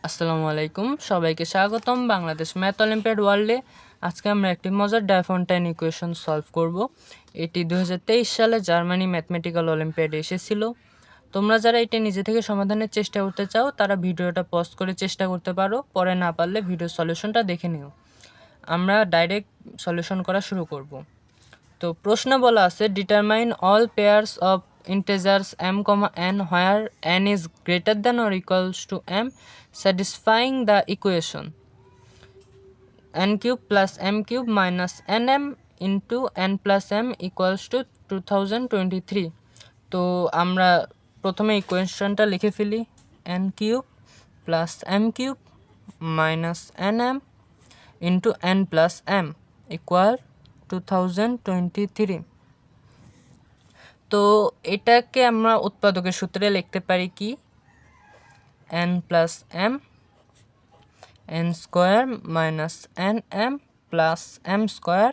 আসসালামু আলাইকুম, সবাইকে স্বাগতম বাংলাদেশ ম্যাথ অলিম্পিয়াড ওয়ার্ল্ডে। আজকে আমরা একটি মজার ডাইফন্টাইন ইকুয়েশন সলভ করব। এটি 2023 সালে জার্মানি ম্যাথমেটিক্যাল অলিম্পিয়াডে এসেছিল। তোমরা যারা এটা নিজে থেকে সমাধানের চেষ্টা করতে চাও তারা ভিডিওটা পজ করে চেষ্টা করতে পারো, পরে না পারলে ভিডিও সলিউশনটা দেখে নিও। আমরা ডাইরেক্ট সলিউশন করা শুরু করব। তো প্রশ্ন বলা আছে, determine all pairs of integers m, n where n is greater than or equals to m satisfying the equation n cube plus m cube minus nm into n plus m equals to 2023। তো আমরা প্রথমে ইকুয়েশনটা লিখে ফেলি, n cube plus m cube minus nm into n plus m equal 2023। তো এটাকে আমরা উৎপাদকের সূত্রে লিখতে পারি কি, n plus m n square minus n m plus m square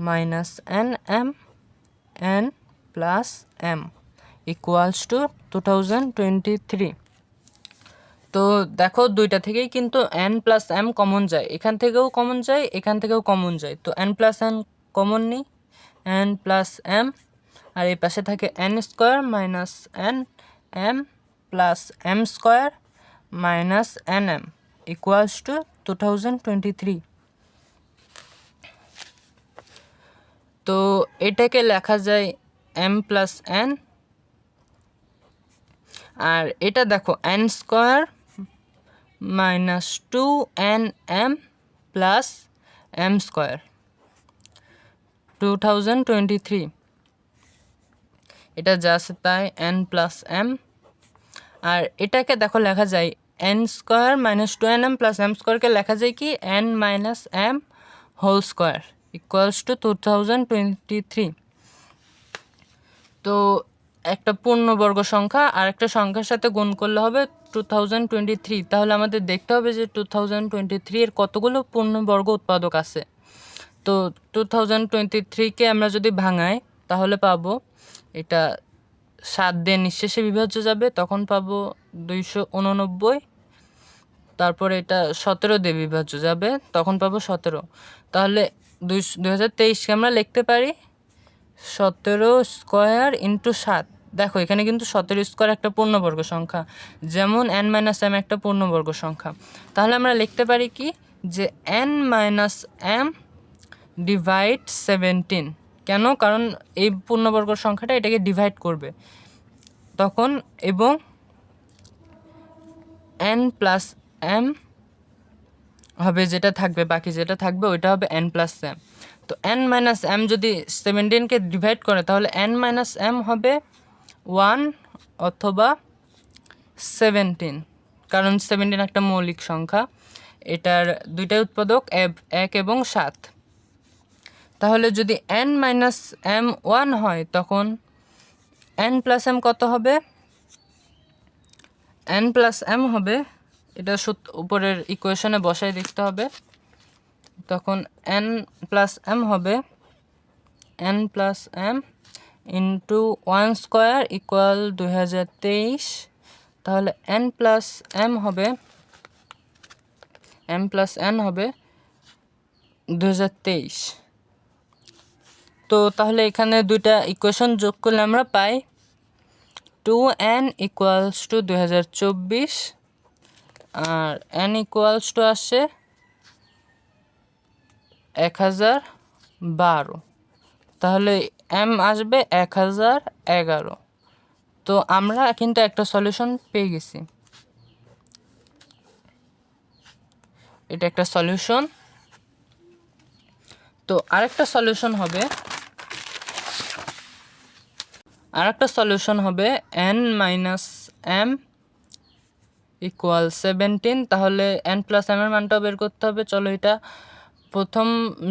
minus n m n plus m equals to 2023। তো দেখো দুইটা থেকেই কিন্তু n প্লাস m কমন যায়, এখান থেকেও কমন যায়, এখান থেকেও কমন যায়। তো n প্লাস n কমন নিই, n প্লাস m, আর এই পাশে থাকে n square minus n m plus m square minus n m equals to 2023। তো এটাকে লেখা যায় m প্লাস n, আর এটা দেখো n square minus 2nm plus m square 2023। এটা যা আছে তাই n প্লাস m, আর এটাকে দেখো লেখা যায় n square minus 2nm plus m স্কোয়ারকে লেখা যায় কি n minus m whole square equals to 2023। তো একটা পূর্ণবর্গ সংখ্যা আর একটা সংখ্যার সাথে গুণ করলে হবে 2023। তাহলে আমাদের দেখতে হবে যে 2023 এর কতগুলো পূর্ণবর্গ উৎপাদক আছে। তো 2023কে আমরা যদি ভাঙাই তাহলে পাবো, এটা 7 দিয়ে নিঃশেষে বিভাজ্য যাবে, তখন পাবো 289। তারপরে এটা 17 দিয়ে বিভাজ্য যাবে, তখন পাবো 17। তাহলে 2023কে আমরা লিখতে পারি 17 স্কোয়ার ইন্টু 7। দেখো এখানে কিন্তু 17 স্কোয়ার একটা পূর্ণবর্গ সংখ্যা, যেমন n মাইনাস এম একটা পূর্ণবর্গ সংখ্যা। তাহলে আমরা লিখতে পারি কি যে n মাইনাস এম ডিভাইড 17। কেন? কারণ এই পূর্ণবর্গ সংখ্যাটা এটাকে ডিভাইড করবে তখন, এবং n প্লাস এম হবে, যেটা থাকবে বাকি যেটা থাকবে ওইটা হবে n প্লাস এম। তো n মাইনাস এম যদি 17কে ডিভাইড করে তাহলে n মাইনাস এম হবে 1 অথবা 17, কারণ 17 একটা মৌলিক সংখ্যা, এটার দুইটাই উৎপাদক 1 এবং 7। তাহলে যদি n মাইনাস এম 1 হয় তখন n প্লাস এম কত হবে? n প্লাস এম হবে, এটা উপরের ইকুয়েশনে বসাই দেখতে হবে, তখন n প্লাস এম হবে n plus m into 1 square equal 2023। তাহলে n প্লাস এম হবে m প্লাস n হবে 2023। তো তাহলে এখানে দুইটা ইকুয়েশন যোগ করলে আমরা পাই 2n ইকুয়ালস টু 2024, আর n ইকুয়ালস টু আসে 1012। তাহলে m আসবে 1011। তো আমরা কিন্তু একটা সলিউশন পেয়ে গেছি, এটা একটা সলিউশন। তো আরেকটা সলিউশন হবে n মাইনাস m ইকুয়াল 17। তাহলে n প্লাস m এর মানটাও বের করতে হবে। চলো এটা প্রথম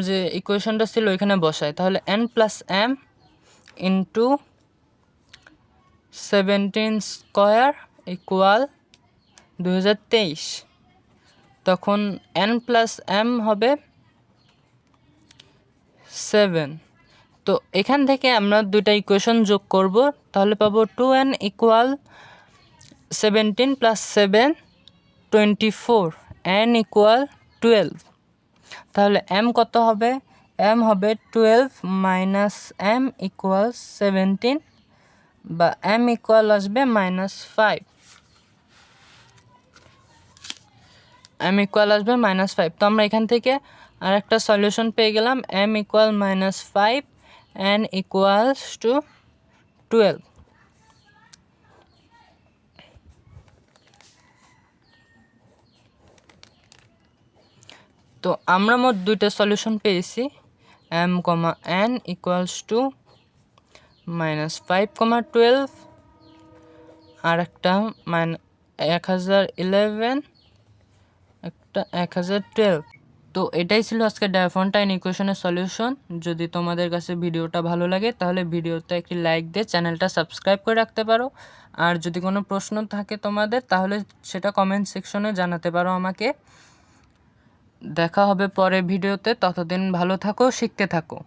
যে ইকুয়েশনটা ছিল ওইখানে বসাই। তাহলে n plus m into 17 square equal 2023। তখন n প্লাস m হবে 7। তো এখান থেকে আমরা দুইটা ইকুয়েশন যোগ করব, তাহলে পাবো 2n equal 17 plus 7 24, n equal 12। তাহলে m কত হবে? m হবে 12 মাইনাস m ইকুয়াল 17, বা m ইকুয়াল আসবে -5। m ইকুয়াল আসবে -5। তো আমরা এখান থেকে আর একটা সলিউশন পেয়ে গেলাম, m equal -5, n equals two 12। তো আমরা মোট দুইটা সলিউশন পেয়েছি, m, n ইকুয়ালস টু -5, 12, আর একটা 1011, একটা 1012। তো এটাই ছিল আজকে ডায়াফন্টাইন ইকুয়েশনের সলিউশন। যদি তোমাদের কাছে ভিডিওটা ভালো লাগে তাহলে ভিডিওতে একটি লাইক দিয়ে চ্যানেলটা সাবস্ক্রাইব করে রাখতে পারো। আর যদি কোনো প্রশ্ন থাকে তোমাদের তাহলে সেটা কমেন্ট সেকশনে জানাতে পারো আমাকে। দেখা হবে পরের ভিডিওতে, ততদিন ভালো থাকো, শিখতে থাকো।